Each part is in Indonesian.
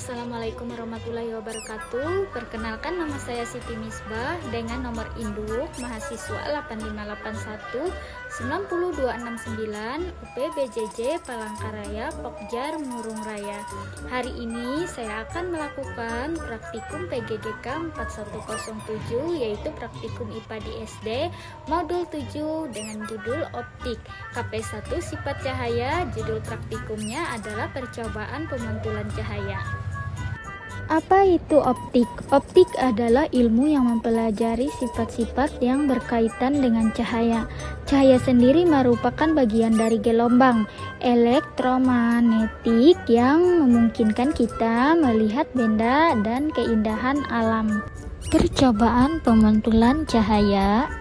Assalamualaikum warahmatullahi wabarakatuh. Perkenalkan, nama saya Siti Misbah dengan nomor induk mahasiswa 8581 90269 UPBJJ Palangkaraya Pokjar Murung Raya. Hari ini saya akan melakukan praktikum PGGK 4107, yaitu praktikum IPA di SD modul 7 dengan judul optik KP1 sifat cahaya. Judul praktikumnya adalah percobaan pemantulan cahaya. Apa itu optik? Optik adalah ilmu yang mempelajari sifat-sifat yang berkaitan dengan cahaya. Cahaya sendiri merupakan bagian dari gelombang elektromagnetik yang memungkinkan kita melihat benda dan keindahan alam. Percobaan pemantulan cahaya.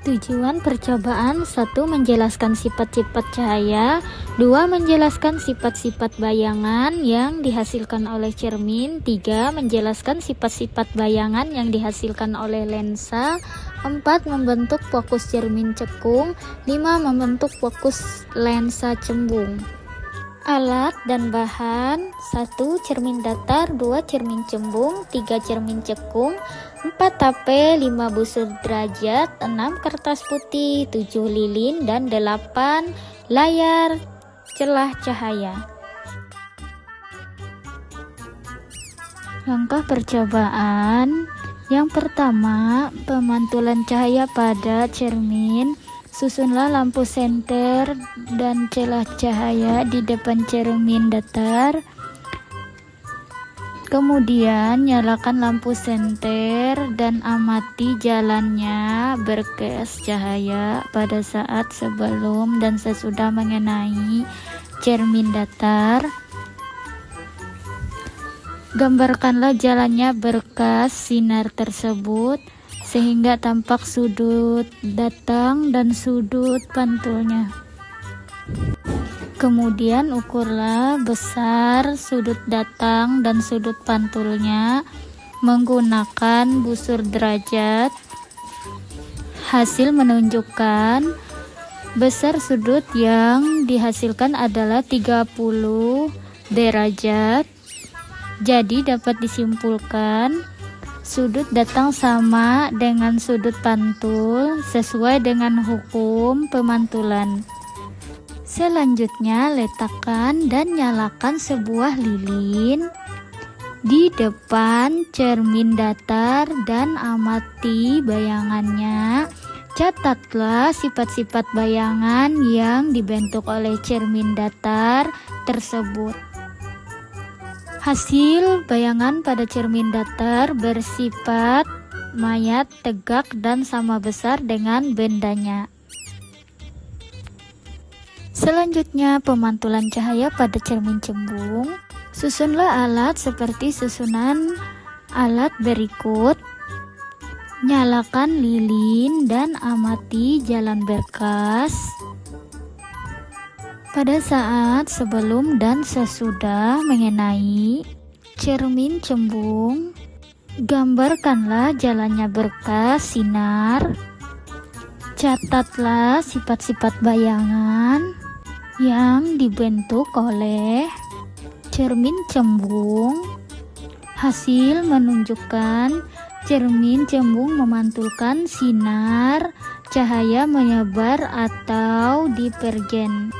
Tujuan percobaan: 1. Menjelaskan sifat-sifat cahaya. 2. Menjelaskan sifat-sifat bayangan yang dihasilkan oleh cermin. 3. Menjelaskan sifat-sifat bayangan yang dihasilkan oleh lensa. 4. Membentuk fokus cermin cekung. 5. Membentuk fokus lensa cembung. Alat dan bahan: 1. Cermin datar. 2. Cermin cembung. 3. Cermin cekung. 4. HP. 5. busur derajat. 6. Kertas putih. 7. lilin. Dan 8. layar celah cahaya. Langkah percobaan. Yang pertama, pemantulan cahaya pada cermin. Susunlah lampu senter dan celah cahaya di depan cermin datar. Kemudian nyalakan lampu senter dan amati jalannya berkas cahaya pada saat sebelum dan sesudah mengenai cermin datar. Gambarkanlah jalannya berkas sinar tersebut sehingga tampak sudut datang dan sudut pantulnya. Kemudian ukurlah besar sudut datang dan sudut pantulnya menggunakan busur derajat. Hasil menunjukkan besar sudut yang dihasilkan adalah 30 derajat. Jadi dapat disimpulkan sudut datang sama dengan sudut pantul sesuai dengan hukum pemantulan. Selanjutnya, letakkan dan nyalakan sebuah lilin di depan cermin datar dan amati bayangannya. Catatlah sifat-sifat bayangan yang dibentuk oleh cermin datar tersebut. Hasil bayangan pada cermin datar bersifat mayat, tegak, dan sama besar dengan bendanya. Selanjutnya, pemantulan cahaya pada cermin cembung. Susunlah alat seperti susunan alat berikut. Nyalakan lilin dan amati jalan berkas. Pada saat sebelum dan sesudah mengenai cermin cembung, gambarkanlah jalannya berkas sinar. Catatlah sifat-sifat bayangan yang dibentuk oleh cermin cembung. Hasil menunjukkan cermin cembung memantulkan sinar cahaya menyebar atau divergen.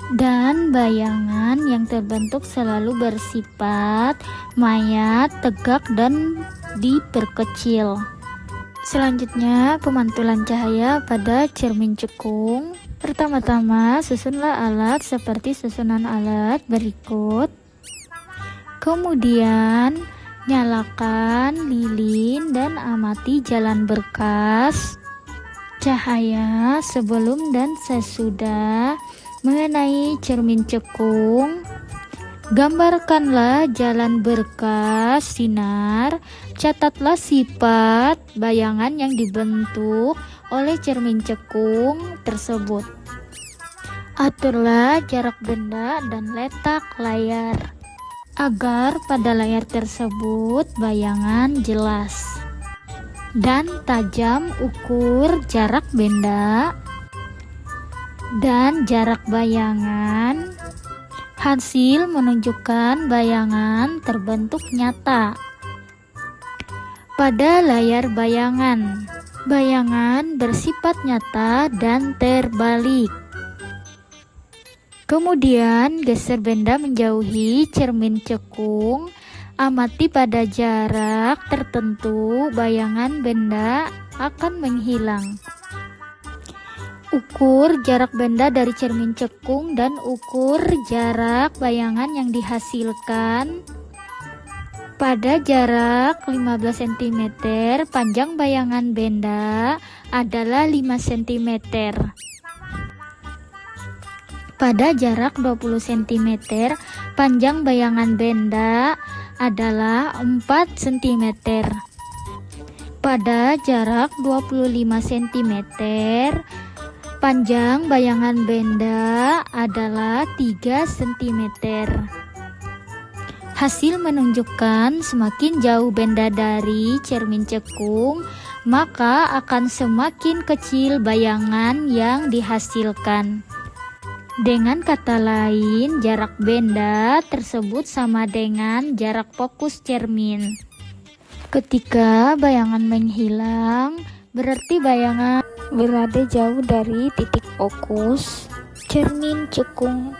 Dan bayangan yang terbentuk selalu bersifat mayat, tegak, dan diperkecil. Selanjutnya, pemantulan cahaya pada cermin cekung. Pertama-tama, susunlah alat seperti susunan alat berikut. Kemudian, nyalakan lilin dan amati jalan berkas cahaya sebelum dan sesudah mengenai cermin cekung. Gambarkanlah jalan berkas sinar. Catatlah sifat bayangan yang dibentuk oleh cermin cekung tersebut. Aturlah jarak benda dan letak layar agar pada layar tersebut bayangan jelas dan tajam. Ukur jarak benda dan jarak bayangan Hasil menunjukkan bayangan terbentuk nyata. Pada layar bayangan, bayangan bersifat nyata dan terbalik. Kemudian geser benda menjauhi cermin cekung. Amati pada jarak tertentu bayangan benda akan menghilang. Ukur jarak benda dari cermin cekung dan ukur jarak bayangan yang dihasilkan. Pada jarak 15 cm, panjang bayangan benda adalah 5 cm. Pada jarak 20 cm, panjang bayangan benda adalah 4 cm. Pada jarak 25 cm, panjang bayangan benda adalah 3 cm. Hasil menunjukkan semakin jauh benda dari cermin cekung, maka akan semakin kecil bayangan yang dihasilkan. Dengan kata lain, jarak benda tersebut sama dengan jarak fokus cermin. Ketika bayangan menghilang, berarti bayangan berada jauh dari titik fokus cermin cekung.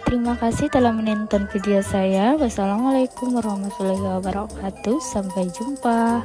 Terima kasih telah menonton video saya. Wassalamualaikum warahmatullahi wabarakatuh. Sampai jumpa.